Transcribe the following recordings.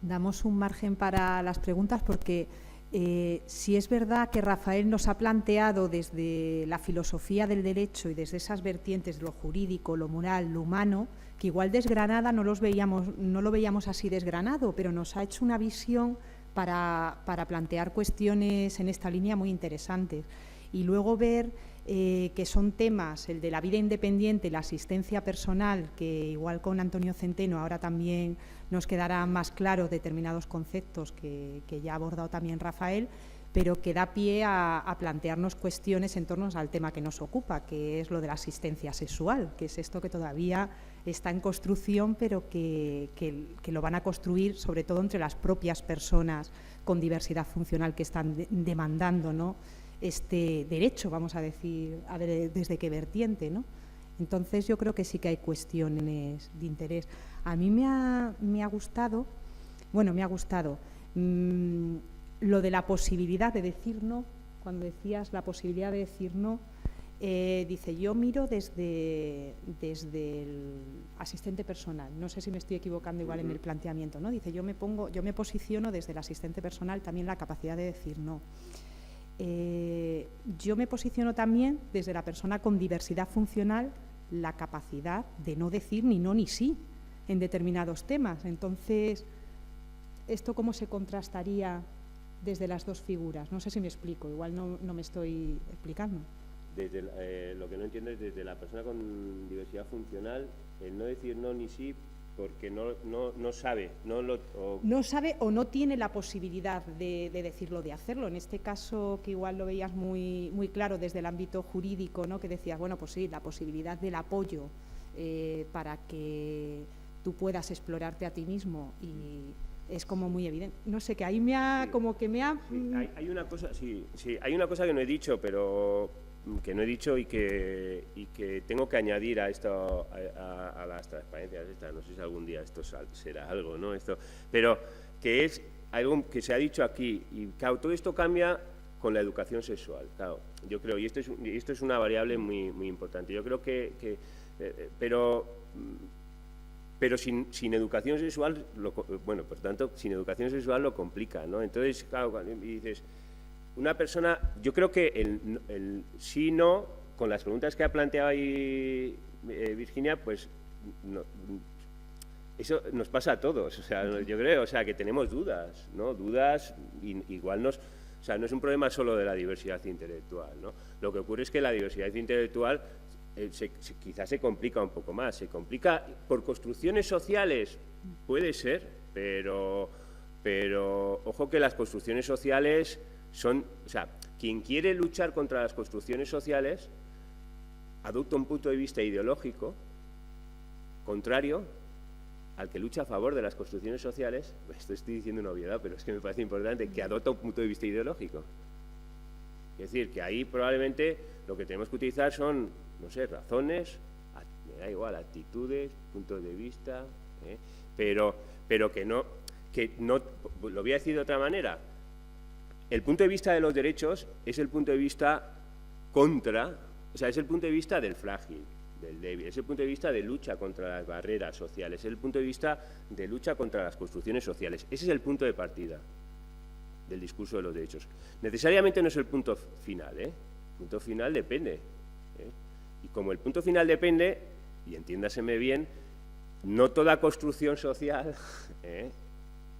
Damos un margen para las preguntas porque si es verdad que Rafael nos ha planteado desde la filosofía del derecho y desde esas vertientes, lo jurídico, lo moral, lo humano, que igual desgranada no lo veíamos así desgranado, pero nos ha hecho una visión para plantear cuestiones en esta línea muy interesantes. Y luego ver que son temas, el de la vida independiente, la asistencia personal, que igual con Antonio Centeno ahora también nos quedará más claro determinados conceptos que ya ha abordado también Rafael, pero que da pie a plantearnos cuestiones en torno al tema que nos ocupa, que es lo de la asistencia sexual, que es esto que todavía está en construcción, pero que lo van a construir sobre todo entre las propias personas con diversidad funcional que están demandando, ¿no?, este derecho, vamos a decir, a ver desde qué vertiente, ¿no? Entonces yo creo que sí que hay cuestiones de interés. A mí me ha gustado lo de la posibilidad de decir no. Cuando decías la posibilidad de decir no, dice, yo miro desde el asistente personal. No sé si me estoy equivocando igual en el planteamiento, ¿no? Dice, yo me posiciono desde el asistente personal también la capacidad de decir no. Yo me posiciono también desde la persona con diversidad funcional la capacidad de no decir ni no ni sí en determinados temas. Entonces, ¿esto cómo se contrastaría desde las dos figuras? No sé si me explico, igual no me estoy explicando. Lo que no entiendo es desde la persona con diversidad funcional, el no decir no ni sí, porque no sabe. No sabe o no tiene la posibilidad de decirlo, de hacerlo. En este caso, que igual lo veías muy, muy claro desde el ámbito jurídico, ¿no?, que decías, bueno, pues sí, la posibilidad del apoyo para que tú puedas explorarte a ti mismo, y es como muy evidente. No sé, que ahí me ha... Sí, como que me ha... Sí, hay una cosa, hay una cosa que no he dicho, pero... y que tengo que añadir a esto, a las transparencias estas. No sé si algún día esto será algo, ¿no? Pero que es algo que se ha dicho aquí, y claro, todo esto cambia con la educación sexual, claro, yo creo, y esto es una variable muy, muy importante. Yo creo pero sin educación sexual, bueno, por tanto, sin educación sexual lo complica, ¿no? Entonces, claro, cuando dices... Una persona, yo creo que el sí, no, con las preguntas que ha planteado ahí Virginia, pues eso nos pasa a todos, o sea, yo creo, o sea, que tenemos dudas, ¿no? Dudas, igual o sea, no es un problema solo de la diversidad intelectual, ¿no? Lo que ocurre es que la diversidad intelectual quizás se complica un poco más, se complica por construcciones sociales, puede ser, pero ojo que las construcciones sociales... o sea, quien quiere luchar contra las construcciones sociales adopta un punto de vista ideológico contrario al que lucha a favor de las construcciones sociales. Esto estoy diciendo una obviedad, pero es que me parece importante, que adopta un punto de vista ideológico. Es decir, que ahí probablemente lo que tenemos que utilizar son, no sé, razones, me da igual, actitudes, puntos de vista, pero que no, lo voy a decir de otra manera. El punto de vista de los derechos es el punto de vista es el punto de vista del frágil, del débil, es el punto de vista de lucha contra las barreras sociales, es el punto de vista de lucha contra las construcciones sociales. Ese es el punto de partida del discurso de los derechos. Necesariamente no es el punto final, El punto final depende, Y como el punto final depende, y entiéndaseme bien, no toda construcción social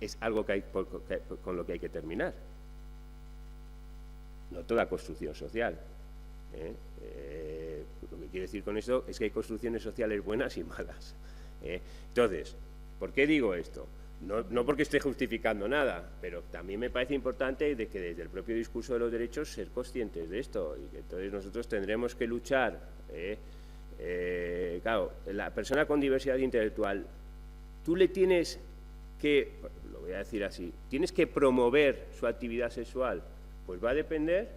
es algo con lo que hay que terminar. No toda construcción social. Lo que quiero decir con esto es que hay construcciones sociales buenas y malas. Entonces, ¿por qué digo esto? No porque esté justificando nada, pero también me parece importante de que desde el propio discurso de los derechos ser conscientes de esto, y que entonces nosotros tendremos que luchar. Claro, la persona con diversidad intelectual, tú le tienes que, lo voy a decir así, tienes que promover su actividad sexual. Pues va a depender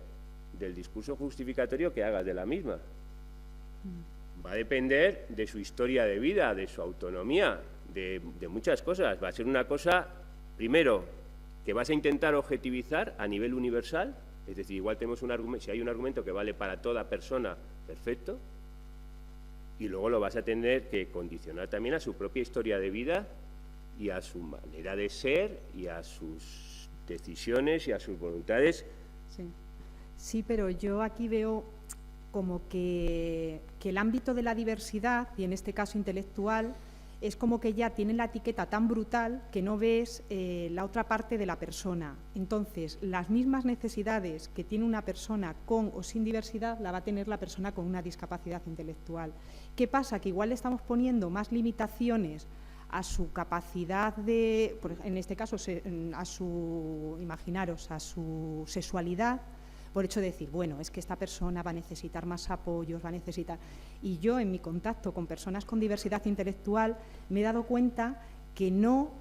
del discurso justificatorio que hagas de la misma. Va a depender de su historia de vida, de su autonomía, de muchas cosas. Va a ser una cosa, primero, que vas a intentar objetivizar a nivel universal, es decir, igual tenemos un argumento, si hay un argumento que vale para toda persona, perfecto, y luego lo vas a tener que condicionar también a su propia historia de vida y a su manera de ser y a sus decisiones y a sus voluntades. Sí, pero yo aquí veo como que el ámbito de la diversidad, y en este caso intelectual, es como que ya tienen la etiqueta tan brutal que no ves la otra parte de la persona. Entonces, las mismas necesidades que tiene una persona con o sin diversidad la va a tener la persona con una discapacidad intelectual. ¿Qué pasa? Que igual le estamos poniendo más limitaciones a su capacidad de, en este caso, a su sexualidad, por hecho de decir, bueno, es que esta persona va a necesitar más apoyos, va a necesitar... Y yo, en mi contacto con personas con diversidad intelectual, me he dado cuenta que no,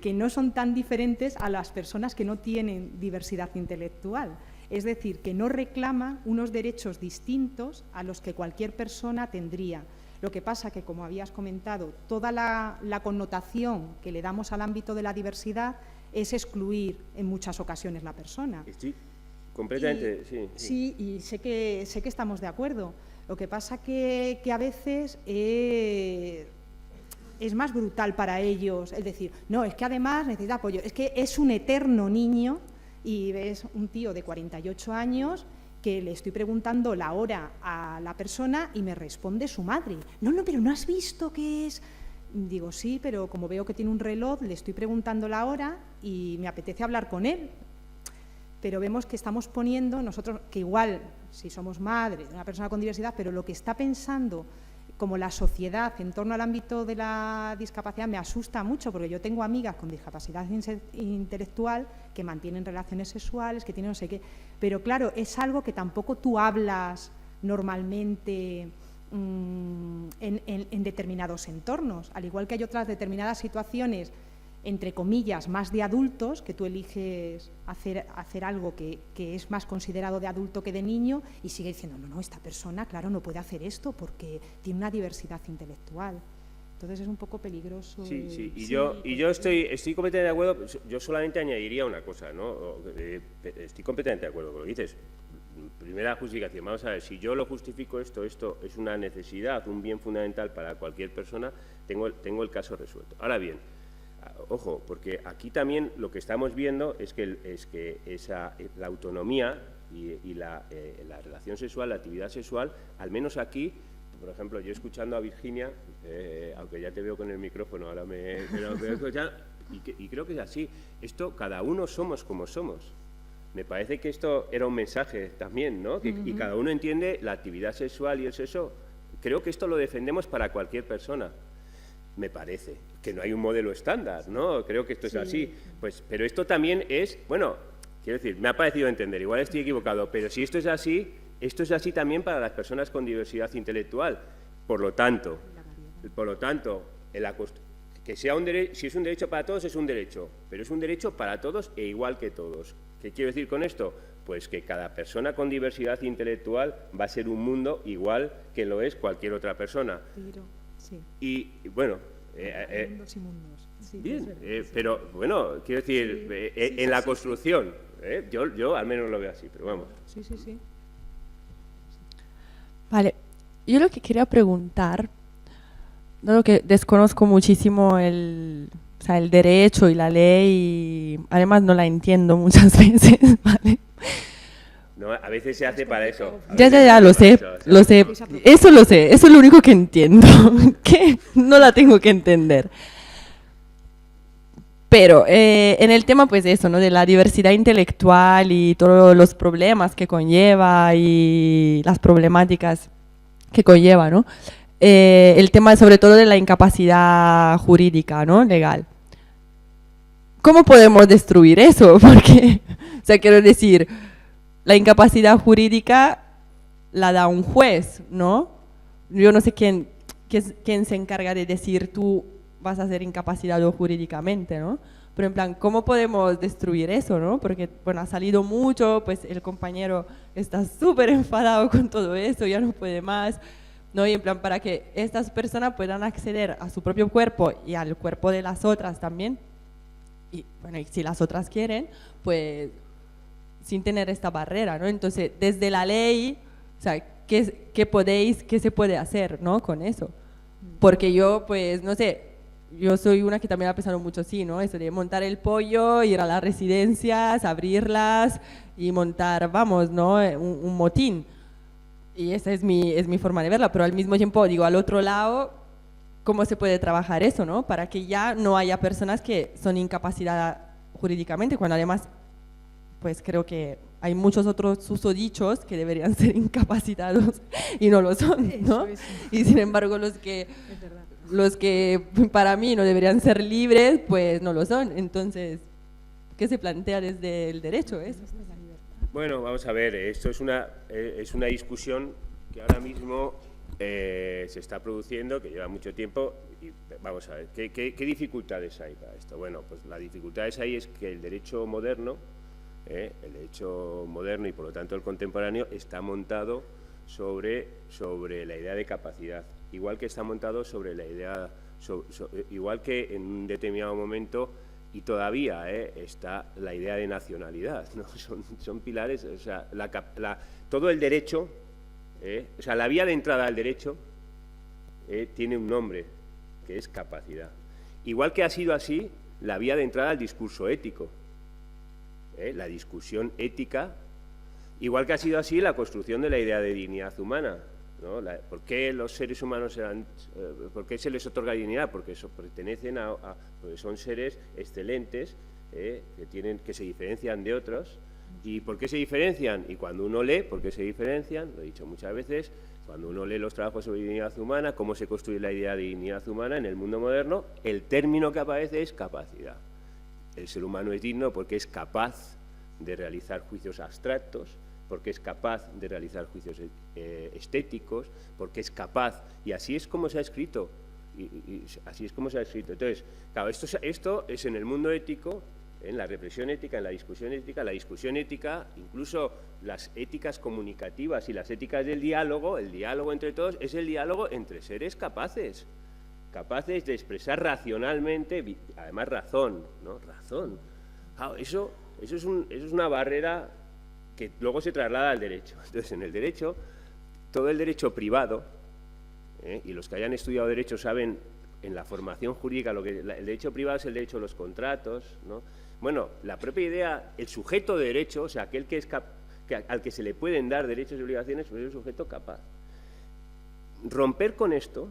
que no son tan diferentes a las personas que no tienen diversidad intelectual. Es decir, que no reclaman unos derechos distintos a los que cualquier persona tendría. Lo que pasa que, como habías comentado, toda la connotación que le damos al ámbito de la diversidad es excluir en muchas ocasiones la persona. Sí, completamente, sí. Sí, y sé que estamos de acuerdo. Lo que pasa que a veces es más brutal para ellos, es decir, no, es que además necesita apoyo, es que es un eterno niño y ves un tío de 48 años que le estoy preguntando la hora a la persona y me responde su madre. No, pero ¿no has visto qué es? Digo, sí, pero como veo que tiene un reloj, le estoy preguntando la hora y me apetece hablar con él. Pero vemos que estamos poniendo nosotros, que igual, si somos madre de una persona con diversidad, pero lo que está pensando como la sociedad en torno al ámbito de la discapacidad me asusta mucho, porque yo tengo amigas con discapacidad intelectual que mantienen relaciones sexuales, que tienen no sé qué, pero claro, es algo que tampoco tú hablas normalmente en determinados entornos, al igual que hay otras determinadas situaciones, entre comillas, más de adultos, que tú eliges hacer algo que es más considerado de adulto que de niño, y sigue diciendo, no, esta persona, claro, no puede hacer esto porque tiene una diversidad intelectual. Entonces es un poco peligroso. Sí, y yo estoy completamente de acuerdo. Yo solamente añadiría una cosa, ¿no? Estoy completamente de acuerdo con lo que dices. Primera justificación, vamos a ver, si yo lo justifico esto es una necesidad, un bien fundamental para cualquier persona, tengo el caso resuelto. Ahora bien, ojo, porque aquí también lo que estamos viendo es que la autonomía y la relación sexual, la actividad sexual, al menos aquí, por ejemplo, yo escuchando a Virginia, aunque ya te veo con el micrófono, ahora me escuchando, y creo que es así, esto cada uno somos como somos. Me parece que esto era un mensaje también, ¿no? Y cada uno entiende la actividad sexual y el sexo. Creo que esto lo defendemos para cualquier persona. Me parece que no hay un modelo estándar, ¿no? Creo que esto es así. Pues, pero esto también es, bueno, quiero decir, me ha parecido entender, igual estoy equivocado, pero si esto es así también para las personas con diversidad intelectual. Por lo tanto, que sea si es un derecho para todos, es un derecho, pero es un derecho para todos e igual que todos. ¿Qué quiero decir con esto? Pues que cada persona con diversidad intelectual va a ser un mundo igual que lo es cualquier otra persona. Sí. Y bueno, mundos y mundos. Sí, bien, pero bueno, quiero decir, en la construcción, yo al menos lo veo así, pero vamos. Sí. Vale, yo lo que quería preguntar, dado que desconozco muchísimo el derecho y la ley, y además no la entiendo muchas veces, ¿vale? No, a veces se hace para eso. Ya, lo sé. Eso lo sé, eso es lo único que entiendo, que no la tengo que entender. Pero en el tema, pues eso, ¿no? De la diversidad intelectual y todos los problemas que conlleva y las problemáticas que conlleva, ¿no? El tema sobre todo de la incapacidad jurídica, ¿no? Legal. ¿Cómo podemos destruir eso? Porque, o sea, quiero decir, la incapacidad jurídica la da un juez, ¿no? Yo no sé quién se encarga de decir tú vas a ser incapacitado jurídicamente, ¿no? Pero en plan, ¿cómo podemos destruir eso, no? Porque, bueno, ha salido mucho, pues el compañero está súper enfadado con todo eso, ya no puede más, ¿no? Y en plan, para que estas personas puedan acceder a su propio cuerpo y al cuerpo de las otras también, y bueno, y si las otras quieren, pues sin tener esta barrera, ¿no? Entonces, desde la ley, o sea, ¿qué se puede hacer, ¿no? Con eso. Porque yo, pues, no sé, yo soy una que también ha pensado mucho así, ¿no? Eso de montar el pollo, ir a las residencias, abrirlas y montar, vamos, ¿no? Un motín. Y esa es mi forma de verla, pero al mismo tiempo, digo, al otro lado, ¿cómo se puede trabajar eso, ¿no? Para que ya no haya personas que son incapacitadas jurídicamente, cuando además, pues creo que hay muchos otros susodichos que deberían ser incapacitados y no lo son, ¿no? Y sin embargo los que para mí no deberían ser libres, pues no lo son. Entonces, ¿qué se plantea desde el derecho eso? Bueno, vamos a ver, esto es una discusión que ahora mismo se está produciendo, que lleva mucho tiempo, y vamos a ver, ¿qué dificultades hay para esto? Bueno, pues la dificultad ahí es que el derecho moderno y por lo tanto el contemporáneo está montado sobre la idea de capacidad, igual que está montado sobre la idea, igual que en un determinado momento, y todavía está la idea de nacionalidad, ¿no? Son pilares, o sea, todo el derecho, o sea, la vía de entrada al derecho tiene un nombre, que es capacidad. Igual que ha sido así la vía de entrada al discurso ético, la discusión ética, igual que ha sido así la construcción de la idea de dignidad humana, ¿no? ¿Por qué los seres humanos por qué se les otorga dignidad? Porque pertenecen porque son seres excelentes, que se diferencian de otros. ¿Y por qué se diferencian? Y cuando uno lee, ¿por qué se diferencian? Lo he dicho muchas veces, cuando uno lee los trabajos sobre dignidad humana, cómo se construye la idea de dignidad humana en el mundo moderno, el término que aparece es capacidad. El ser humano es digno porque es capaz de realizar juicios abstractos, porque es capaz de realizar juicios estéticos, porque es capaz, y así es como se ha escrito, y así es como se ha escrito. Entonces, claro, esto es en el mundo ético, en la reflexión ética, en la discusión ética, incluso las éticas comunicativas y las éticas del diálogo, el diálogo entre todos, es el diálogo entre seres capaces de expresar racionalmente, además razón, ¿no? Razón. Claro, eso es una barrera que luego se traslada al derecho. Entonces, en el derecho, todo el derecho privado, y los que hayan estudiado derecho saben en la formación jurídica, el derecho privado es el derecho a los contratos, ¿no? Bueno, la propia idea, el sujeto de derecho, o sea, aquel al que se le pueden dar derechos y obligaciones, pues es el sujeto capaz. Romper con esto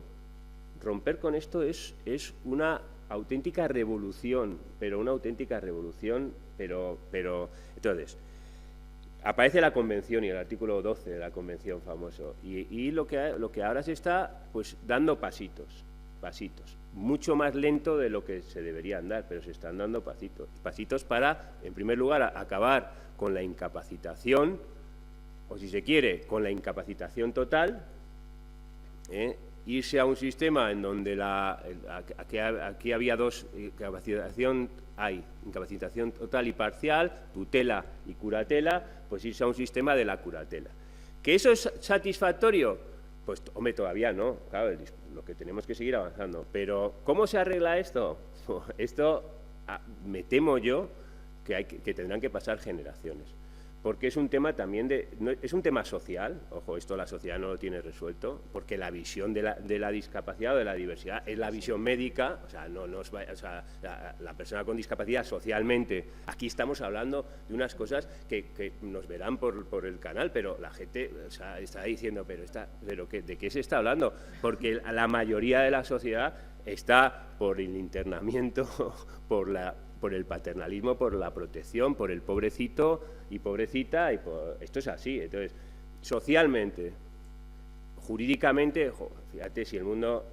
es una auténtica revolución, pero entonces, aparece la Convención y el artículo 12 de la Convención famoso, y lo que ahora se está pues dando pasitos, mucho más lento de lo que se deberían dar, pero se están dando pasitos para, en primer lugar, acabar con la incapacitación, o si se quiere, con la incapacitación total, irse a un sistema en donde aquí había dos, incapacitación total y parcial, tutela y curatela, pues irse a un sistema de la curatela. ¿Que eso es satisfactorio? Pues, hombre, todavía no, claro, lo que tenemos que seguir avanzando. Pero, ¿cómo se arregla esto? Esto, me temo yo, que tendrán que pasar generaciones. Porque es un tema también es un tema social, ojo, esto la sociedad no lo tiene resuelto, porque la visión de la discapacidad o de la diversidad es la visión médica, o sea, la persona con discapacidad socialmente, aquí estamos hablando de unas cosas que nos verán por el canal, pero la gente, o sea, está diciendo, ¿de qué se está hablando? Porque la mayoría de la sociedad está por el internamiento, por el paternalismo, por la protección, por el pobrecito y pobrecita, esto es así. Entonces, socialmente, jurídicamente, fíjate, si el mundo,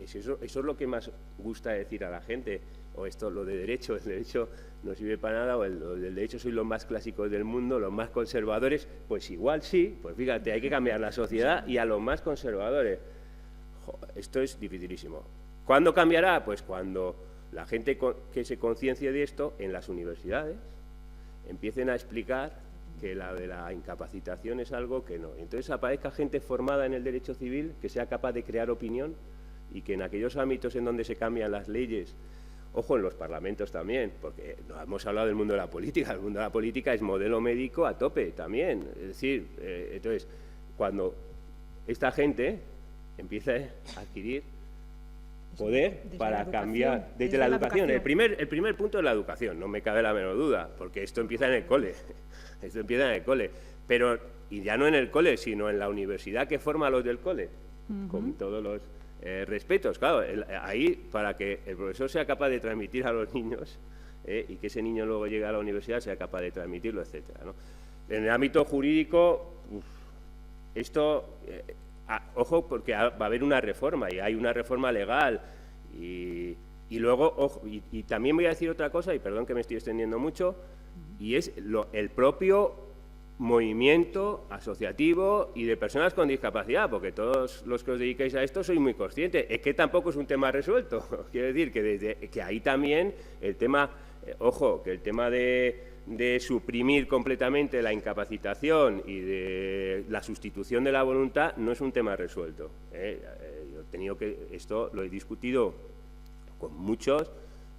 eso es lo que más gusta decir a la gente, o esto, lo de derecho, el derecho no sirve para nada, o el del derecho soy los más clásicos del mundo, los más conservadores, pues igual sí, pues fíjate, hay que cambiar la sociedad y a los más conservadores. Esto es dificilísimo. ¿Cuándo cambiará? Pues cuando la gente que se conciencie de esto en las universidades empiecen a explicar que la de la incapacitación es algo que no. Entonces aparezca gente formada en el derecho civil que sea capaz de crear opinión y que en aquellos ámbitos en donde se cambian las leyes, ojo, en los parlamentos también, porque no hemos hablado del mundo de la política, el mundo de la política es modelo médico a tope también. Es decir, entonces, cuando esta gente empieza a adquirir poder para cambiar desde la educación. El primer punto es la educación, no me cabe la menor duda, porque esto empieza en el cole. Esto empieza en el cole. Pero, y ya no en el cole, sino en la universidad que forma a los del cole, con todos los respetos. Claro, ahí, para que el profesor sea capaz de transmitir a los niños y que ese niño luego llegue a la universidad, sea capaz de transmitirlo, etcétera, ¿no? En el ámbito jurídico, esto, ojo, porque va a haber una reforma, y hay una reforma legal, y luego, ojo, y también voy a decir otra cosa, y perdón que me estoy extendiendo mucho, y es el propio movimiento asociativo y de personas con discapacidad, porque todos los que os dedicáis a esto sois muy conscientes, es que tampoco es un tema resuelto. Quiero decir que ahí también el tema, ojo, que el tema de suprimir completamente la incapacitación y de la sustitución de la voluntad no es un tema resuelto. Yo he tenido esto lo he discutido con muchos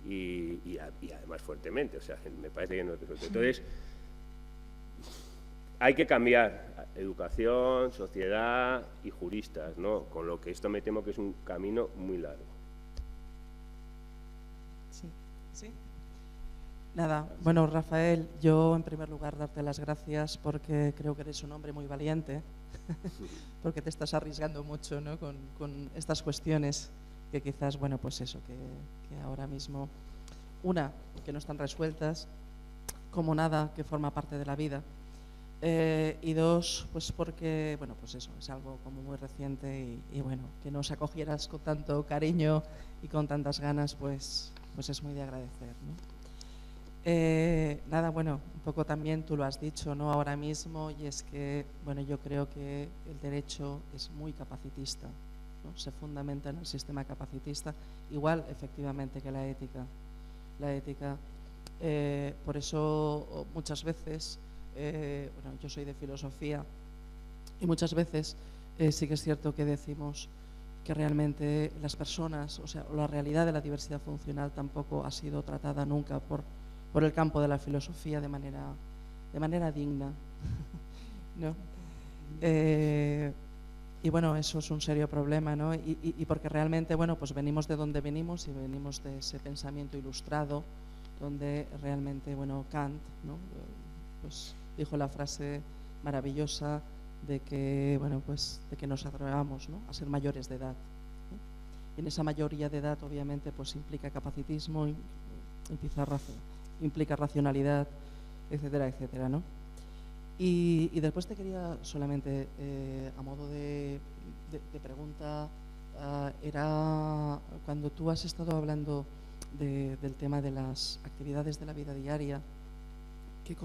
y además fuertemente, o sea, me parece que no es resuelto. Entonces, hay que cambiar educación, sociedad y juristas, ¿no? Con lo que esto me temo que es un camino muy largo. Sí, sí. Nada, bueno, Rafael, yo en primer lugar darte las gracias porque creo que eres un hombre muy valiente, porque te estás arriesgando mucho, ¿no? con estas cuestiones que quizás, bueno, pues eso, que ahora mismo, una, que no están resueltas, como nada que forma parte de la vida. Y dos, pues porque, bueno, pues eso, es algo como muy reciente y bueno, que nos acogieras con tanto cariño y con tantas ganas, pues es muy de agradecer, ¿no? Nada, bueno, un poco también tú lo has dicho, ¿no? Ahora mismo, y es que, bueno, yo creo que el derecho es muy capacitista, ¿no? Se fundamenta en el sistema capacitista, igual efectivamente que la ética. La ética, por eso muchas veces... bueno, yo soy de filosofía y muchas veces sí que es cierto que decimos que realmente las personas, o sea, la realidad de la diversidad funcional tampoco ha sido tratada nunca por el campo de la filosofía de manera digna, ¿no? Y bueno, eso es un serio problema, ¿no? Y porque realmente, bueno, pues venimos de donde venimos y venimos de ese pensamiento ilustrado donde realmente, bueno, Kant, ¿no? Pues dijo la frase maravillosa de que, bueno, pues de que nos atrevamos, ¿no? A ser mayores de edad, ¿no? Y en esa mayoría de edad, obviamente, pues implica capacitismo, implica racionalidad, etcétera, etcétera, ¿no? Y después te quería solamente, a modo de pregunta, era cuando tú has estado hablando del tema de las actividades de la vida diaria, que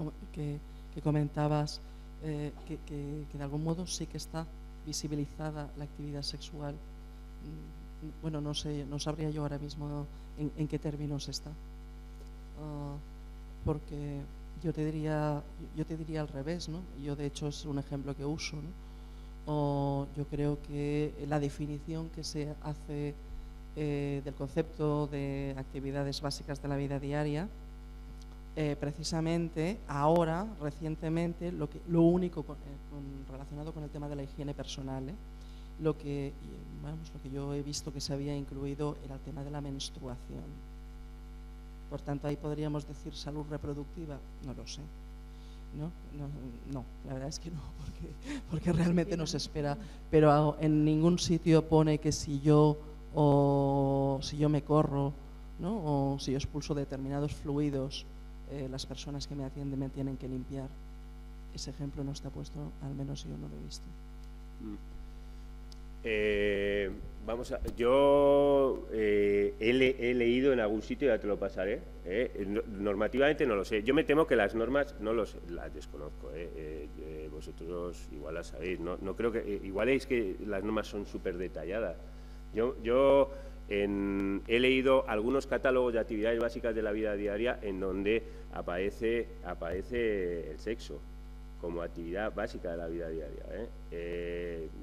comentabas que de algún modo sí que está visibilizada la actividad sexual. Bueno, no sé, no sabría yo ahora mismo en qué términos está, porque yo te diría al revés, ¿no? Yo de hecho es un ejemplo que uso, ¿no? Yo creo que la definición que se hace del concepto de actividades básicas de la vida diaria, precisamente ahora, recientemente, lo único relacionado con el tema de la higiene personal, lo que yo he visto que se había incluido era el tema de la menstruación. Por tanto, ahí podríamos decir salud reproductiva, no lo sé. No, la verdad es que no, porque realmente no se espera, pero en ningún sitio pone que si yo me corro, ¿no? O si yo expulso determinados fluidos, las personas que me atienden me tienen que limpiar. Ese ejemplo no está puesto, al menos yo no lo he visto. Yo he leído en algún sitio, ya te lo pasaré, normativamente no lo sé. Yo me temo que las normas las desconozco, vosotros igual las sabéis, no creo que, igual es que las normas son súper detalladas. Yo he leído algunos catálogos de actividades básicas de la vida diaria en donde aparece el sexo como actividad básica de la vida diaria,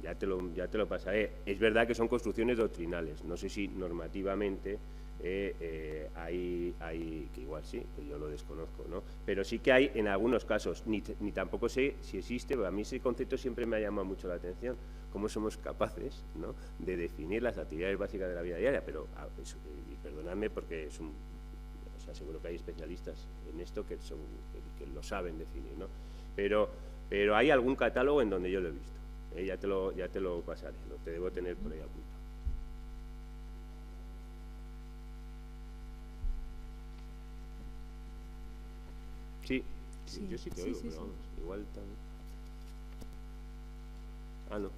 ya te lo pasaré. Es verdad que son construcciones doctrinales, no sé si normativamente hay que igual sí, que yo lo desconozco, ¿no? Pero sí que hay en algunos casos, ni tampoco sé si existe, pero a mí ese concepto siempre me ha llamado mucho la atención, cómo somos capaces, ¿no?, de definir las actividades básicas de la vida diaria, pero, y perdonadme porque o sea, seguro que hay especialistas en esto que lo saben definir, ¿no? Pero hay algún catálogo en donde yo lo he visto, ya te lo pasaré, te debo tener por ahí apuntado. Sí, yo sí te oigo, pero vamos, igual también. Ah, no.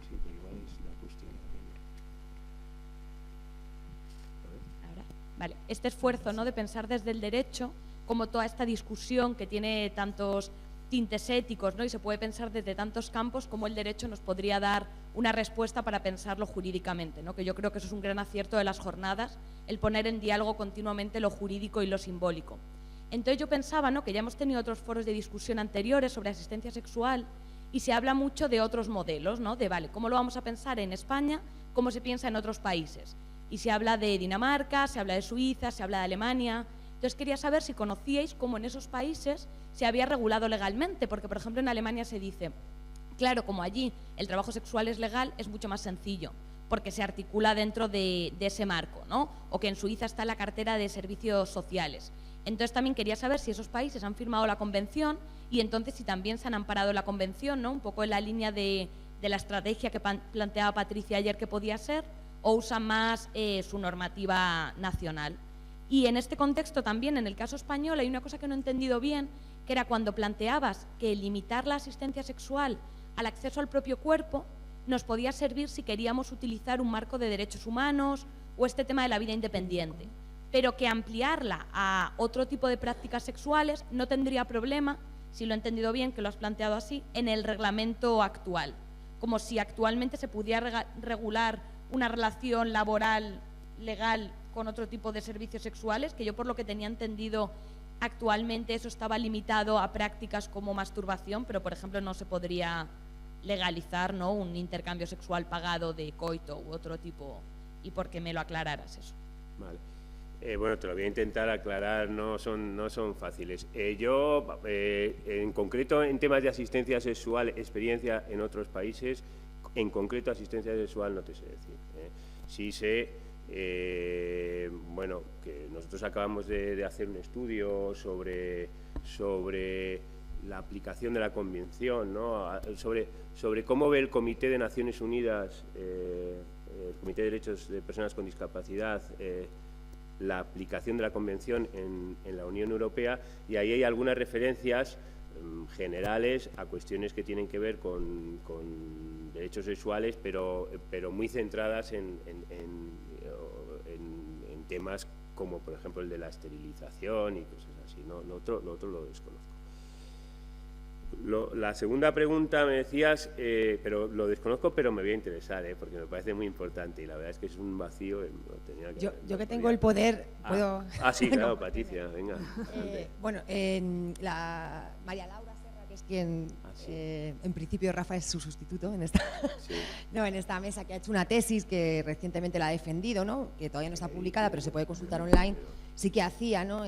Sí, pero igual es la cuestión. Ahora, vale, este esfuerzo, ¿no?, de pensar desde el derecho, como toda esta discusión que tiene tantos tintes éticos, ¿no?, y se puede pensar desde tantos campos, como el derecho nos podría dar una respuesta para pensarlo jurídicamente, ¿no?, que yo creo que eso es un gran acierto de las jornadas, el poner en diálogo continuamente lo jurídico y lo simbólico. Entonces yo pensaba, ¿no?, que ya hemos tenido otros foros de discusión anteriores sobre asistencia sexual y se habla mucho de otros modelos, ¿no?, de, vale, ¿cómo lo vamos a pensar en España? ¿Cómo se piensa en otros países? Y se habla de Dinamarca, se habla de Suiza, se habla de Alemania. Entonces quería saber si conocíais cómo en esos países se había regulado legalmente, porque por ejemplo en Alemania se dice, claro, como allí el trabajo sexual es legal, es mucho más sencillo, porque se articula dentro de ese marco, ¿no? O que en Suiza está la cartera de servicios sociales. Entonces también quería saber si esos países han firmado la convención y entonces si también se han amparado en la convención, ¿no?, un poco en la línea de la estrategia que planteaba Patricia ayer que podía ser, o usan más su normativa nacional. Y en este contexto también, en el caso español, hay una cosa que no he entendido bien, que era cuando planteabas que limitar la asistencia sexual al acceso al propio cuerpo nos podía servir si queríamos utilizar un marco de derechos humanos o este tema de la vida independiente, pero que ampliarla a otro tipo de prácticas sexuales no tendría problema, si lo he entendido bien, que lo has planteado así, en el reglamento actual, como si actualmente se pudiera regular una relación laboral legal con otro tipo de servicios sexuales, que yo por lo que tenía entendido actualmente eso estaba limitado a prácticas como masturbación, pero por ejemplo no se podría legalizar, ¿no?, un intercambio sexual pagado de coito u otro tipo, y por que me lo aclararas eso. Vale. Bueno, te lo voy a intentar aclarar, no son fáciles. Yo, en concreto, en temas de asistencia sexual, experiencia en otros países, en concreto asistencia sexual no te sé decir. Sí sé, bueno, que nosotros acabamos de hacer un estudio sobre la aplicación de la Convención, ¿no?, sobre cómo ve el Comité de Naciones Unidas, el Comité de Derechos de Personas con Discapacidad, la aplicación de la Convención en la Unión Europea, y ahí hay algunas referencias generales a cuestiones que tienen que ver con derechos sexuales, pero muy centradas en temas como, por ejemplo, el de la esterilización y cosas así. Lo otro lo desconozco. La segunda pregunta me decías, pero lo desconozco, pero me voy a interesar, porque me parece muy importante y la verdad es que es un vacío. Yo que tengo el poder, puedo... Sí, claro, Patricia, venga. Bueno, la María Laura Serra, que es quien, en principio Rafa es su sustituto en esta, sí. No, en esta mesa, que ha hecho una tesis que recientemente la ha defendido, ¿no?, que todavía no está publicada, pero se puede consultar online, sí que hacía, ¿no?,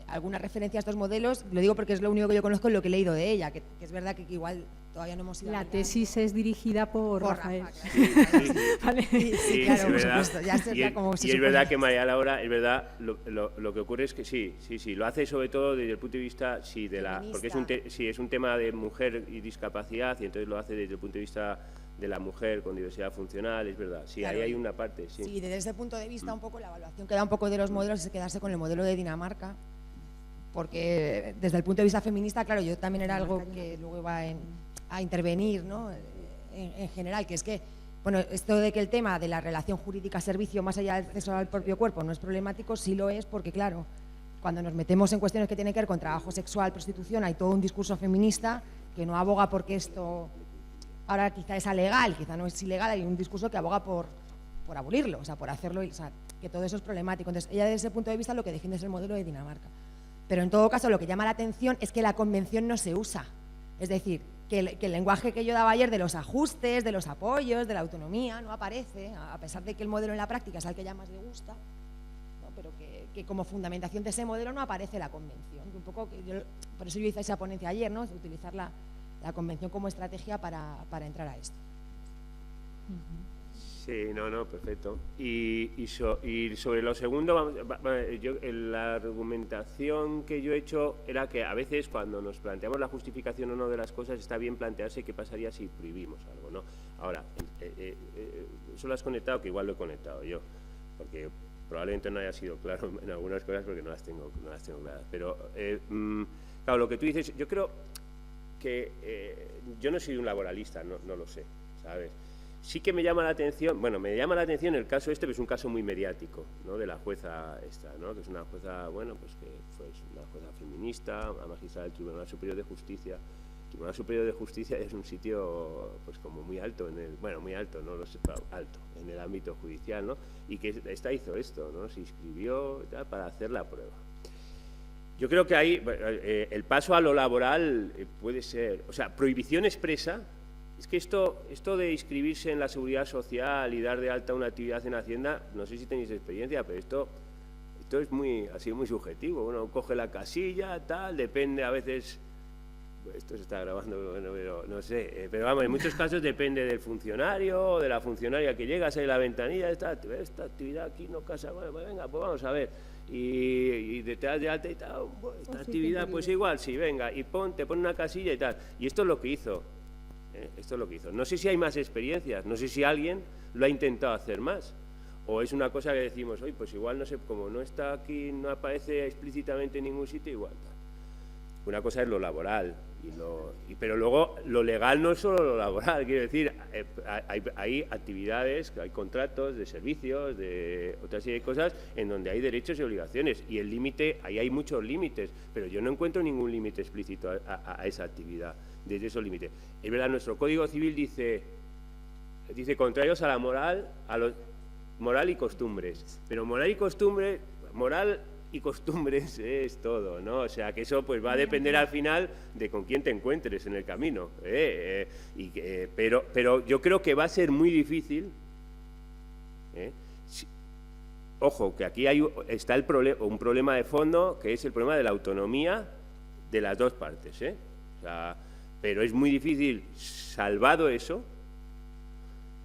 alguna referencia a estos modelos. Lo digo porque es lo único que yo conozco en lo que he leído de ella, que es verdad que igual todavía no hemos ido. La tesis es dirigida por Rafael. Rafa, claro. Vale. Sí, claro, por supuesto. Ya Y es verdad que María Laura, es verdad, lo que ocurre es que sí, lo hace sobre todo desde el punto de vista, porque es un tema de mujer y discapacidad, y entonces lo hace desde el punto de vista de la mujer con diversidad funcional, es verdad. Sí, claro, ahí hay una parte, sí. Sí, desde ese punto de vista un poco la evaluación que da un poco de los modelos es quedarse con el modelo de Dinamarca, porque desde el punto de vista feminista, claro, yo también era algo que luego iba a intervenir, ¿no?, en general, que es que, bueno, esto de que el tema de la relación jurídica-servicio más allá del acceso al propio cuerpo no es problemático, sí lo es, porque claro, cuando nos metemos en cuestiones que tienen que ver con trabajo sexual, prostitución, hay todo un discurso feminista que no aboga porque esto ahora quizá es legal, quizá no es ilegal, hay un discurso que aboga por abolirlo, o sea, por hacerlo, o sea, que todo eso es problemático. Entonces, ella desde ese punto de vista lo que defiende es el modelo de Dinamarca. Pero en todo caso lo que llama la atención es que la convención no se usa. Es decir, que el lenguaje que yo daba ayer de los ajustes, de los apoyos, de la autonomía, no aparece, a pesar de que el modelo en la práctica es el que ya más le gusta, ¿no? Pero que como fundamentación de ese modelo no aparece la convención. Un poco por eso yo hice esa ponencia ayer, ¿no? Utilizar la convención como estrategia para entrar a esto. Sí, no, perfecto. Y sobre lo segundo, la argumentación que yo he hecho era que a veces cuando nos planteamos la justificación o no de las cosas está bien plantearse qué pasaría si prohibimos algo, ¿no? Ahora, eso lo has conectado, que igual lo he conectado yo, porque probablemente no haya sido claro en algunas cosas porque no las tengo claras. Pero, claro, lo que tú dices, yo creo que yo no soy un laboralista, no lo sé, ¿sabes? Sí que me llama la atención, el caso este, que es un caso muy mediático, ¿no? De la jueza esta, ¿no? Que es una jueza, bueno, pues que fue una jueza feminista, una magistrada del Tribunal Superior de Justicia. El Tribunal Superior de Justicia es un sitio, pues como muy alto, muy alto, no lo sé, alto, en el ámbito judicial, ¿no? Y que esta hizo esto, ¿no? Se inscribió para hacer la prueba. Yo creo que ahí el paso a lo laboral puede ser, o sea, prohibición expresa. Es que esto de inscribirse en la Seguridad Social y dar de alta una actividad en Hacienda, no sé si tenéis experiencia, pero esto es muy subjetivo. Uno coge la casilla, tal, depende a veces, esto se está grabando, bueno, pero no sé, pero vamos, en muchos casos depende del funcionario o de la funcionaria que llega, sale la ventanilla, esta actividad aquí no casa, bueno, pues venga, pues vamos a ver. Y detrás de alta y tal, esta actividad, pues igual, sí, venga, y te pone una casilla y tal. Y esto es lo que hizo. No sé si hay más experiencias, no sé si alguien lo ha intentado hacer más, o es una cosa que decimos, oye, pues igual no sé, como no está aquí, no aparece explícitamente en ningún sitio, igual. Una cosa es lo laboral, pero luego lo legal no es solo lo laboral, quiero decir, hay actividades, hay contratos de servicios, de otra serie de cosas en donde hay derechos y obligaciones, y el límite, ahí hay muchos límites, pero yo no encuentro ningún límite explícito a esa actividad, desde esos límites. Es verdad, nuestro Código Civil dice contrarios a la moral, moral y costumbres, pero moral y costumbres es todo, ¿no? O sea, que eso pues va a depender al final de con quién te encuentres en el camino, pero yo creo que va a ser muy difícil, ojo, que aquí está un problema de fondo, que es el problema de la autonomía de las dos partes, O sea, pero es muy difícil, salvado eso,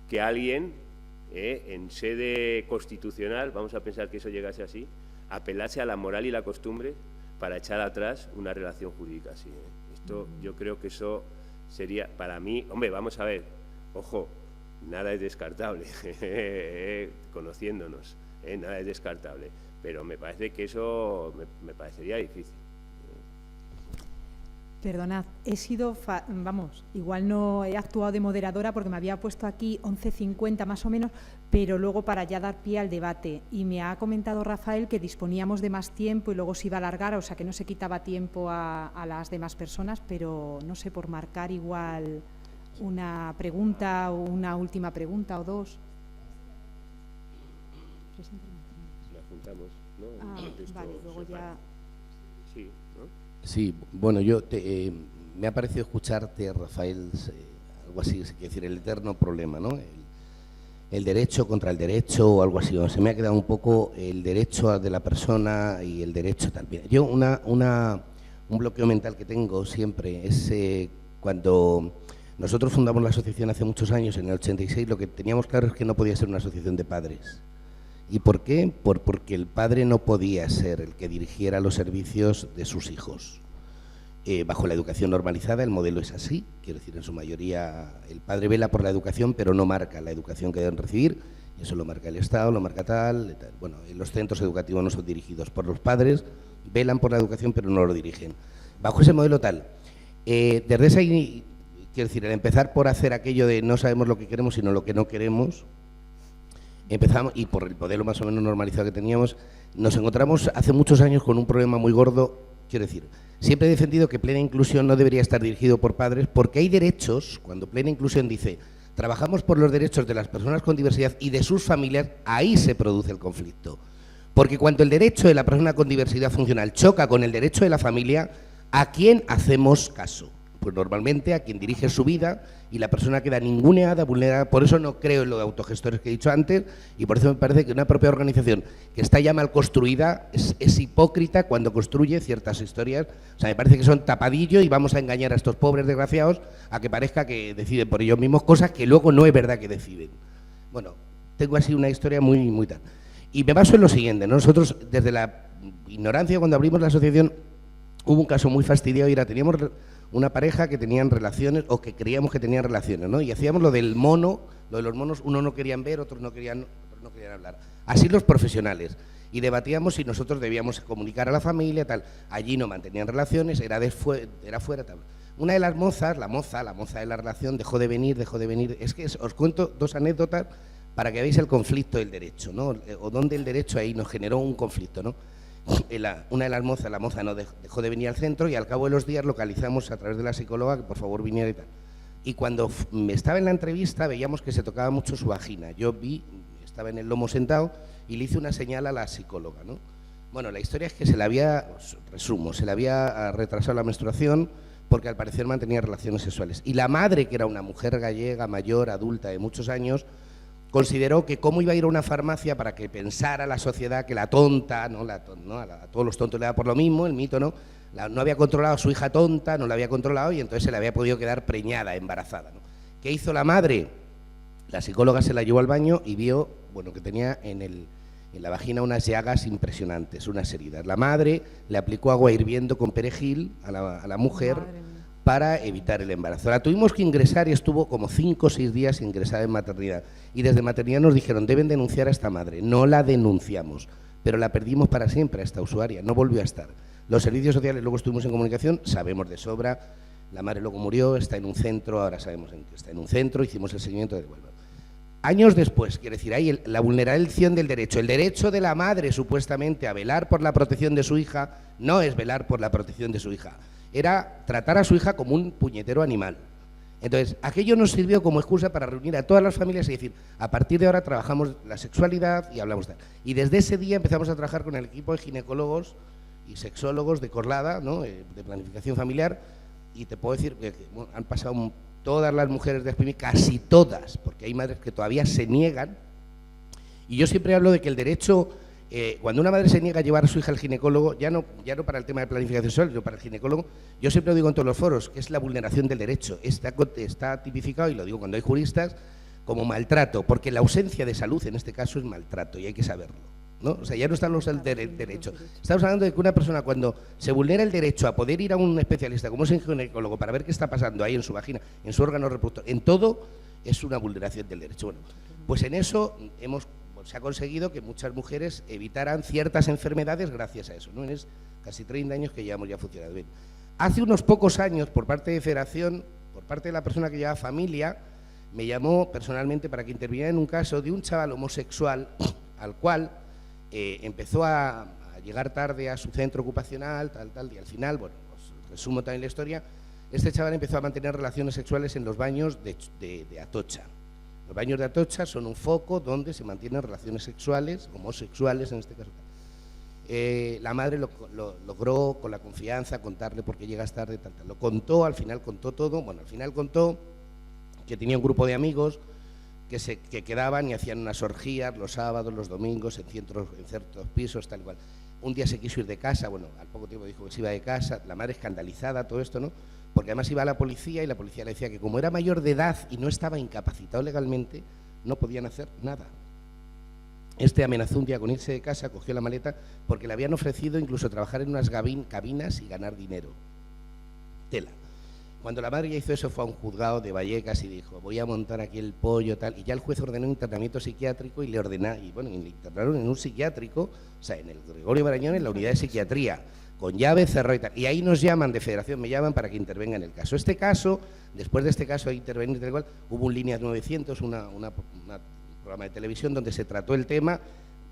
que alguien en sede constitucional, vamos a pensar que eso llegase así, apelase a la moral y la costumbre para echar atrás una relación jurídica así. Esto, yo creo que eso sería, para mí, hombre, vamos a ver, ojo, nada es descartable, conociéndonos, nada es descartable, pero me parece que eso me parecería difícil. Perdonad, igual no he actuado de moderadora porque me había puesto aquí 11:50 más o menos, pero luego para ya dar pie al debate. Y me ha comentado Rafael que disponíamos de más tiempo y luego se iba a alargar, o sea que no se quitaba tiempo a las demás personas, pero no sé, por marcar igual una pregunta o una última pregunta o dos. La juntamos, ¿no? Vale, luego ya... Sí, ¿no? Sí, bueno, me ha parecido escucharte, Rafael, algo así, es decir, el eterno problema, ¿no? El derecho contra el derecho o algo así. O se me ha quedado un poco el derecho de la persona y el derecho también. Yo un bloqueo mental que tengo siempre es cuando nosotros fundamos la asociación hace muchos años, en el 86, lo que teníamos claro es que no podía ser una asociación de padres. ¿Y por qué? Porque el padre no podía ser el que dirigiera los servicios de sus hijos. Bajo la educación normalizada el modelo es así, quiero decir, en su mayoría el padre vela por la educación, pero no marca la educación que deben recibir, y eso lo marca el Estado, lo marca tal. Bueno, los centros educativos no son dirigidos por los padres, velan por la educación, pero no lo dirigen. Bajo ese modelo tal, desde esa, quiero decir, el empezar por hacer aquello de no sabemos lo que queremos, sino lo que no queremos, empezamos, y por el modelo más o menos normalizado que teníamos, nos encontramos hace muchos años con un problema muy gordo. Quiero decir, siempre he defendido que plena inclusión no debería estar dirigido por padres, porque hay derechos, cuando plena inclusión dice, trabajamos por los derechos de las personas con diversidad y de sus familias, ahí se produce el conflicto. Porque cuando el derecho de la persona con diversidad funcional choca con el derecho de la familia, ¿a quién hacemos caso? Pues normalmente a quien dirige su vida y la persona queda ninguneada, vulnerada. Por eso no creo en lo de autogestores que he dicho antes y por eso me parece que una propia organización que está ya mal construida es hipócrita cuando construye ciertas historias. O sea, me parece que son tapadillo y vamos a engañar a estos pobres desgraciados a que parezca que deciden por ellos mismos cosas que luego no es verdad que deciden. Bueno, tengo así una historia muy tal. Y me baso en lo siguiente, ¿no? Nosotros desde la ignorancia cuando abrimos la asociación hubo un caso muy fastidiado y teníamos una pareja que tenían relaciones, o que creíamos que tenían relaciones, ¿no? Y hacíamos lo del mono, lo de los monos, unos no querían ver, otros no querían hablar. Así los profesionales. Y debatíamos si nosotros debíamos comunicar a la familia, tal. Allí no mantenían relaciones, era fuera, tal. Una de las mozas, la moza de la relación, dejó de venir. Es que os cuento dos anécdotas para que veáis el conflicto del derecho, ¿no? O donde el derecho ahí nos generó un conflicto, ¿no? Una de las mozas, la moza no dejó de venir al centro y al cabo de los días localizamos a través de la psicóloga que por favor viniera y tal. Y cuando estaba en la entrevista veíamos que se tocaba mucho su vagina. Yo estaba en el lomo sentado y le hice una señal a la psicóloga, ¿no? Bueno, la historia es que se le había retrasado la menstruación porque al parecer mantenía relaciones sexuales. Y la madre, que era una mujer gallega, mayor, adulta, de muchos años, consideró que cómo iba a ir a una farmacia para que pensara la sociedad que la tonta, a todos los tontos le da por lo mismo, el mito, ¿no? No había controlado a su hija tonta, no la había controlado y entonces se le había podido quedar preñada, embarazada, ¿no? ¿Qué hizo la madre? La psicóloga se la llevó al baño y vio, bueno, que tenía en la vagina unas llagas impresionantes, unas heridas. La madre le aplicó agua hirviendo con perejil a la mujer para evitar el embarazo. La tuvimos que ingresar y estuvo como 5 o 6 días ingresada en maternidad. Y desde maternidad nos dijeron, deben denunciar a esta madre. No la denunciamos, pero la perdimos para siempre a esta usuaria, no volvió a estar. Los servicios sociales, luego estuvimos en comunicación, sabemos de sobra, la madre luego murió, está en un centro, ahora sabemos que está en un centro, hicimos el seguimiento de vuelta. Años después, quiere decir, ahí la vulneración del derecho. El derecho de la madre, supuestamente, a velar por la protección de su hija, no es velar por la protección de su hija. Era tratar a su hija como un puñetero animal. Entonces, aquello nos sirvió como excusa para reunir a todas las familias y decir, a partir de ahora trabajamos la sexualidad y hablamos de tal. Y desde ese día empezamos a trabajar con el equipo de ginecólogos y sexólogos de Corlada, ¿no? De planificación familiar, y te puedo decir que bueno, han pasado todas las mujeres de SPIMI, casi todas, porque hay madres que todavía se niegan, y yo siempre hablo de que el derecho... cuando una madre se niega a llevar a su hija al ginecólogo, ya no para el tema de planificación sexual, sino para el ginecólogo, yo siempre lo digo en todos los foros, que es la vulneración del derecho. Está tipificado, y lo digo cuando hay juristas, como maltrato, porque la ausencia de salud en este caso es maltrato y hay que saberlo, ¿no? O sea, ya no estamos en el derecho. Estamos hablando de que una persona cuando se vulnera el derecho a poder ir a un especialista como es un ginecólogo para ver qué está pasando ahí en su vagina, en su órgano reproductor, en todo, es una vulneración del derecho. Bueno, pues en eso se ha conseguido que muchas mujeres evitaran ciertas enfermedades gracias a eso, ¿no? Es casi 30 años que llevamos ya funcionando bien. Hace unos pocos años, por parte de Federación, por parte de la persona que lleva familia, me llamó personalmente para que interviniera en un caso de un chaval homosexual al cual empezó a llegar tarde a su centro ocupacional, tal, y al final, bueno, os resumo también la historia, este chaval empezó a mantener relaciones sexuales en los baños de Atocha. Los baños de Atocha son un foco donde se mantienen relaciones sexuales, homosexuales en este caso. La madre lo logró con la confianza contarle por qué llegas tarde, tal. Lo contó, al final contó todo. Bueno, al final contó que tenía un grupo de amigos que quedaban y hacían unas orgías los sábados, los domingos, en ciertos pisos, tal igual. Un día se quiso ir de casa, bueno, al poco tiempo dijo que se iba de casa, la madre escandalizada, todo esto, ¿no? Porque además iba a la policía y la policía le decía que como era mayor de edad y no estaba incapacitado legalmente, no podían hacer nada. Este amenazó un día con irse de casa, cogió la maleta, porque le habían ofrecido incluso trabajar en unas cabinas y ganar dinero. Tela. Cuando la madre ya hizo eso, fue a un juzgado de Vallecas y dijo, voy a montar aquí el pollo, tal, y ya el juez ordenó un internamiento psiquiátrico y le internaron en un psiquiátrico, o sea, en el Gregorio Marañón, en la unidad de psiquiatría, con llave, cerrado y tal. Y ahí nos llaman, de Federación, me llaman para que intervenga en el caso. Este caso, después de este caso de intervenir, tal cual, hubo un Líneas 900, un programa de televisión donde se trató el tema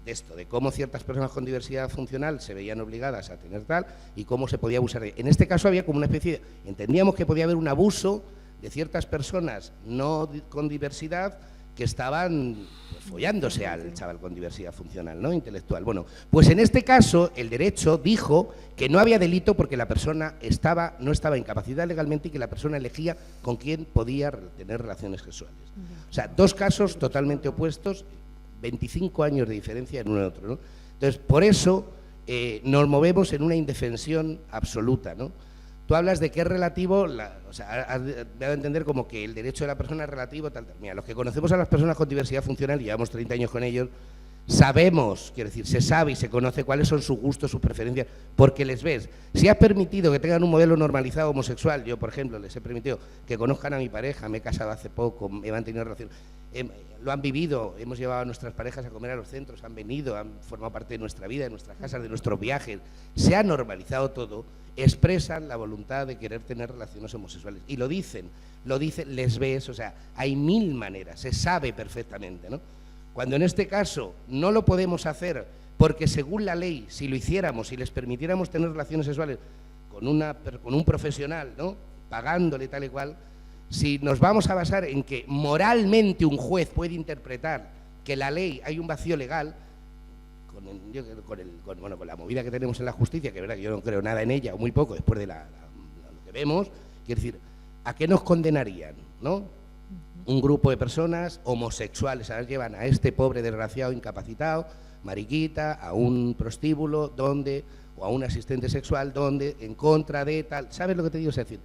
de esto, de cómo ciertas personas con diversidad funcional se veían obligadas a tener tal y cómo se podía abusar de... En este caso había como una especie de... Entendíamos que podía haber un abuso de ciertas personas no con diversidad que estaban pues, follándose al chaval con diversidad funcional, ¿no? Intelectual. Bueno, pues en este caso el derecho dijo que no había delito porque la persona no estaba incapacitada legalmente y que la persona elegía con quién podía tener relaciones sexuales. O sea, dos casos totalmente opuestos, 25 años de diferencia en uno y otro, ¿no? Entonces, por eso nos movemos en una indefensión absoluta, ¿no? Tú hablas de que es relativo, o sea, has dado a entender como que el derecho de la persona es relativo, tal. Mira, los que conocemos a las personas con diversidad funcional, y llevamos 30 años con ellos, sabemos, quiero decir, se sabe y se conoce cuáles son sus gustos, sus preferencias, porque les ves. Si has permitido que tengan un modelo normalizado homosexual, yo, por ejemplo, les he permitido que conozcan a mi pareja, me he casado hace poco, me he mantenido relación, lo han vivido, hemos llevado a nuestras parejas a comer a los centros, han venido, han formado parte de nuestra vida, de nuestras casas, de nuestros viajes, se ha normalizado todo, expresan la voluntad de querer tener relaciones homosexuales y lo dicen, les ves, o sea, hay mil maneras, se sabe perfectamente, ¿no? Cuando en este caso no lo podemos hacer porque según la ley, si lo hiciéramos, si les permitiéramos tener relaciones sexuales con un profesional, ¿no? Pagándole tal y cual, si nos vamos a basar en que moralmente un juez puede interpretar que la ley hay un vacío legal, con la movida que tenemos en la justicia, que es verdad que yo no creo nada en ella, o muy poco, después de lo que vemos, quiero decir, ¿a qué nos condenarían, no? Un grupo de personas homosexuales, ahora llevan a este pobre desgraciado incapacitado, mariquita, a un prostíbulo, o a un asistente sexual, en contra de tal, ¿sabes lo que te digo? Es decir,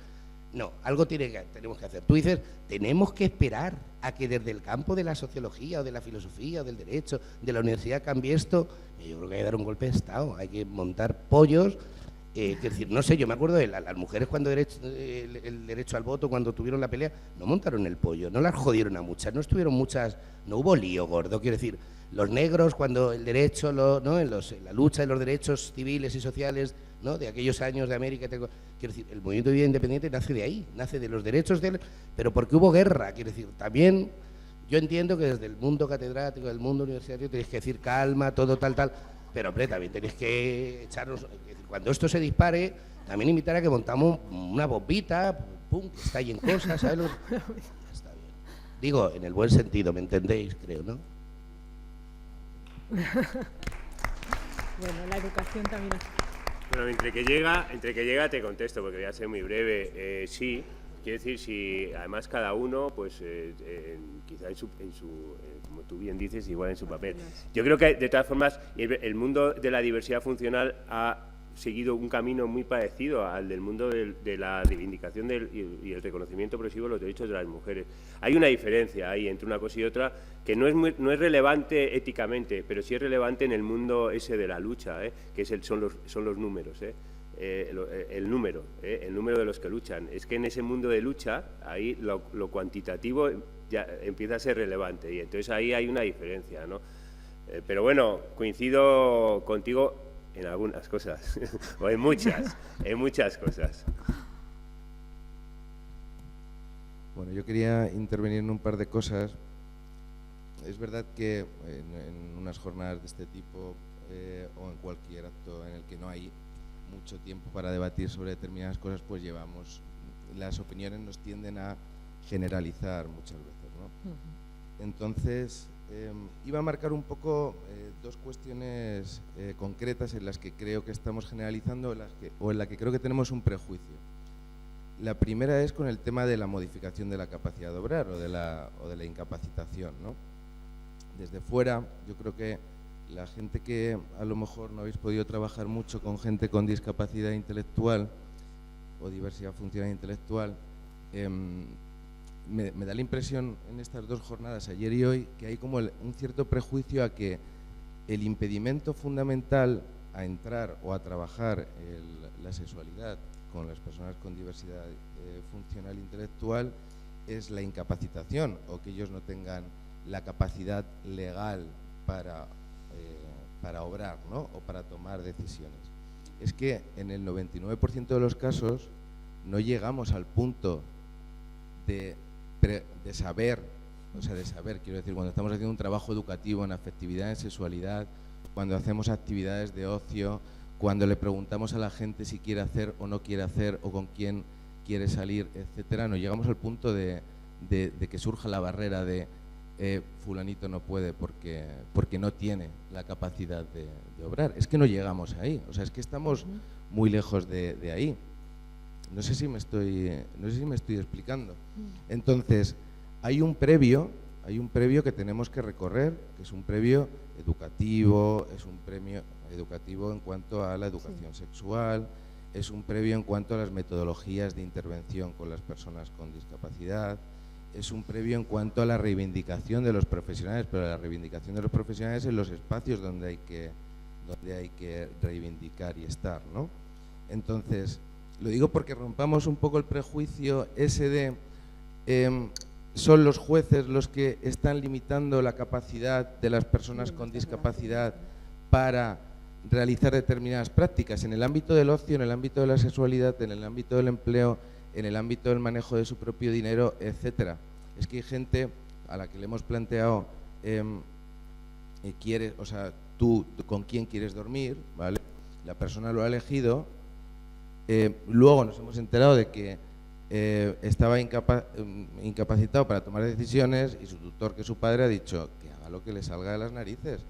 no, algo tenemos que hacer. Tú dices, tenemos que esperar a que desde el campo de la sociología o de la filosofía o del derecho, de la universidad cambie esto. Yo creo que hay que dar un golpe de Estado, hay que montar pollos. Es decir, no sé, yo me acuerdo de las mujeres cuando el derecho al voto, cuando tuvieron la pelea, no montaron el pollo, no las jodieron a muchas, no hubo lío gordo, quiero decir, los negros cuando el derecho, ¿no? en la lucha de los derechos civiles y sociales, ¿no? de aquellos años de América, quiero decir, el movimiento de vida independiente nace de ahí, nace de los derechos pero porque hubo guerra, quiero decir, también yo entiendo que desde el mundo catedrático, del mundo universitario, tenéis que decir calma, todo tal, pero hombre, también tenéis que echarnos, cuando esto se dispare, también invitar a que montamos una bombita, pum, que estallen cosas, ¿sabes? Está bien. Digo, en el buen sentido, ¿me entendéis? Creo, ¿no? Bueno, la educación también. Bueno, entre que llega te contesto, porque voy a ser muy breve. Sí, quiero decir, si además cada uno, pues quizá como tú bien dices, igual en su papel. Yo creo que de todas formas el mundo de la diversidad funcional ha seguido un camino muy parecido al del mundo de la reivindicación y el reconocimiento progresivo de los derechos de las mujeres. Hay una diferencia ahí entre una cosa y otra que no es relevante éticamente, pero sí es relevante en el mundo ese de la lucha, que son los números, el número de los que luchan. Es que en ese mundo de lucha, ahí lo cuantitativo ya empieza a ser relevante y entonces ahí hay una diferencia, ¿no? Pero bueno, coincido contigo en algunas cosas, o en muchas cosas. Bueno, yo quería intervenir en un par de cosas. Es verdad que en unas jornadas de este tipo o en cualquier acto en el que no hay mucho tiempo para debatir sobre determinadas cosas, pues las opiniones nos tienden a generalizar muchas veces, ¿no? Entonces, iba a marcar un poco dos cuestiones concretas en las que creo que estamos generalizando o en la que creo que tenemos un prejuicio. La primera es con el tema de la modificación de la capacidad de obrar o de la incapacitación, ¿no? Desde fuera, yo creo que la gente que a lo mejor no habéis podido trabajar mucho con gente con discapacidad intelectual o diversidad funcional intelectual, me da la impresión en estas dos jornadas, ayer y hoy, que hay como un cierto prejuicio a que el impedimento fundamental a entrar o a trabajar la sexualidad con las personas con diversidad funcional intelectual es la incapacitación o que ellos no tengan la capacidad legal para obrar, ¿no? O para tomar decisiones. Es que en el 99% de los casos no llegamos al punto de saber, quiero decir, cuando estamos haciendo un trabajo educativo en afectividad, en sexualidad, cuando hacemos actividades de ocio, cuando le preguntamos a la gente si quiere hacer o no quiere hacer o con quién quiere salir, etcétera, no llegamos al punto de que surja la barrera de fulanito no puede porque no tiene la capacidad de obrar. Es que no llegamos ahí, o sea, es que estamos muy lejos de ahí. No sé si me estoy explicando. Entonces, hay un previo que tenemos que recorrer, que es un previo educativo, es un premio educativo en cuanto a la educación sexual, es un previo en cuanto a las metodologías de intervención con las personas con discapacidad, es un previo en cuanto a la reivindicación de los profesionales, pero la reivindicación de los profesionales en los espacios donde hay que reivindicar y estar, ¿no? Entonces, lo digo porque rompamos un poco el prejuicio ese de son los jueces los que están limitando la capacidad de las personas con discapacidad para realizar determinadas prácticas en el ámbito del ocio, en el ámbito de la sexualidad, en el ámbito del empleo, en el ámbito del manejo de su propio dinero, etcétera. Es que hay gente a la que le hemos planteado, o sea, tú con quién quieres dormir, ¿vale? La persona lo ha elegido, luego nos hemos enterado de que estaba incapacitado para tomar decisiones y su tutor, que es su padre, ha dicho que haga lo que le salga de las narices.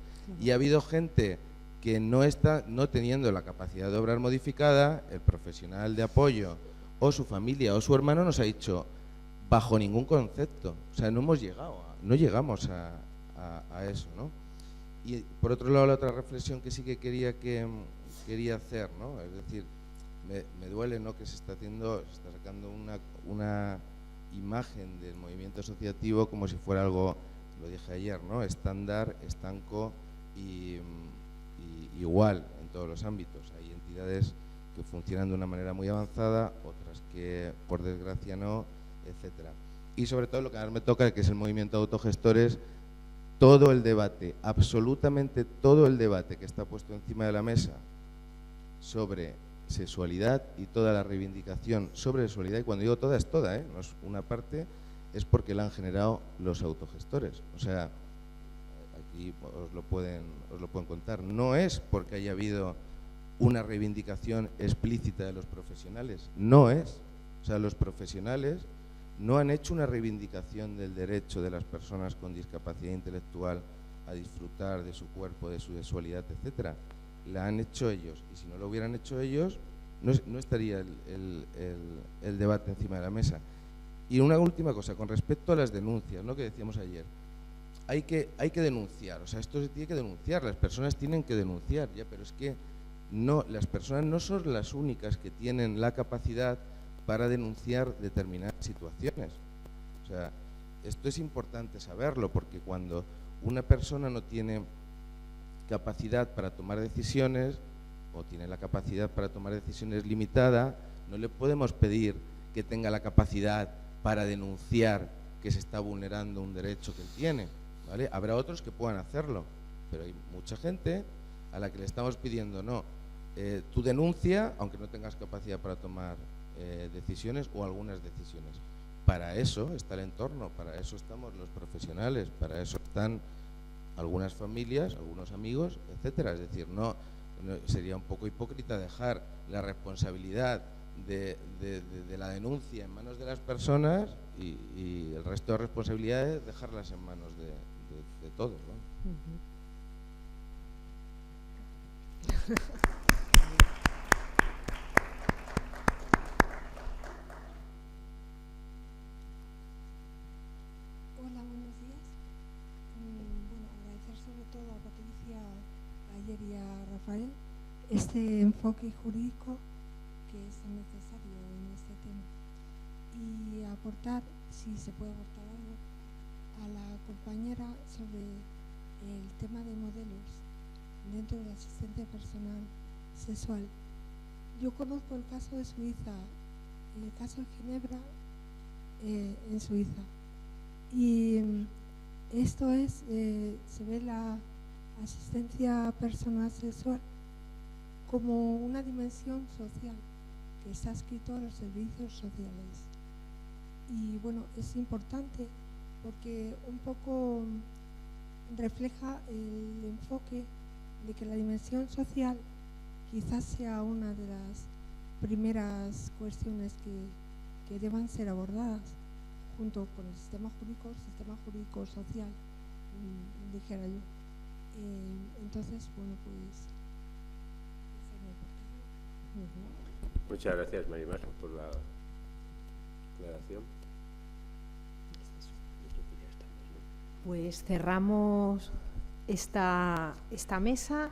Y ha habido gente que no teniendo la capacidad de obrar modificada, el profesional de apoyo o su familia o su hermano nos ha dicho bajo ningún concepto. O sea, no llegamos a eso, ¿no? Y por otro lado, la otra reflexión que sí que quería hacer, ¿no? Es decir, me duele, ¿no?, que se está sacando una imagen del movimiento asociativo como si fuera algo, lo dije ayer, ¿no?, estándar, estanco y igual en todos los ámbitos. Hay entidades que funcionan de una manera muy avanzada, otras que por desgracia no, etcétera. Y sobre todo lo que ahora me toca, que es el movimiento de autogestores, todo el debate, absolutamente todo el debate que está puesto encima de la mesa sobre sexualidad y toda la reivindicación sobre sexualidad, y cuando digo toda es toda, no es una parte, es porque la han generado los autogestores. O sea, aquí os lo pueden contar. No es porque haya habido una reivindicación explícita de los profesionales, no es. O sea, los profesionales no han hecho una reivindicación del derecho de las personas con discapacidad intelectual a disfrutar de su cuerpo, de su sexualidad, etcétera. La han hecho ellos, y si no lo hubieran hecho ellos, no estaría el debate encima de la mesa. Y una última cosa, con respecto a las denuncias, ¿no?, que decíamos ayer. Hay que denunciar, o sea, esto se tiene que denunciar, las personas tienen que denunciar, ya, pero es que no, las personas no son las únicas que tienen la capacidad para denunciar determinadas situaciones. O sea, esto es importante saberlo, porque cuando una persona no tiene capacidad para tomar decisiones, o tiene la capacidad para tomar decisiones limitada, no le podemos pedir que tenga la capacidad para denunciar que se está vulnerando un derecho que él tiene, ¿vale? Habrá otros que puedan hacerlo, pero hay mucha gente a la que le estamos pidiendo, no, tú denuncia, aunque no tengas capacidad para tomar decisiones o algunas decisiones. Para eso está el entorno, para eso estamos los profesionales, para eso están algunas familias, algunos amigos, etcétera. Es decir, no sería un poco hipócrita dejar la responsabilidad de la denuncia en manos de las personas y el resto de responsabilidades dejarlas en manos de todos, ¿no? Hola, buenos días. Bueno, agradecer sobre todo a Patricia, ayer y a Rafael este enfoque jurídico que es necesario en este tema y aportar, si se puede aportar algo, a la compañera sobre el tema de modelos dentro de la asistencia personal sexual. Yo conozco el caso de Suiza, el caso de Ginebra en Suiza, y esto es, se ve la asistencia personal sexual como una dimensión social que está escrito en los servicios sociales. Y bueno, es importante porque un poco refleja el enfoque de que la dimensión social quizás sea una de las primeras cuestiones que deban ser abordadas, junto con el sistema jurídico social, dijera yo. Entonces, bueno, pues... Muchas gracias, Marimar, por la aclaración. Pues cerramos esta mesa.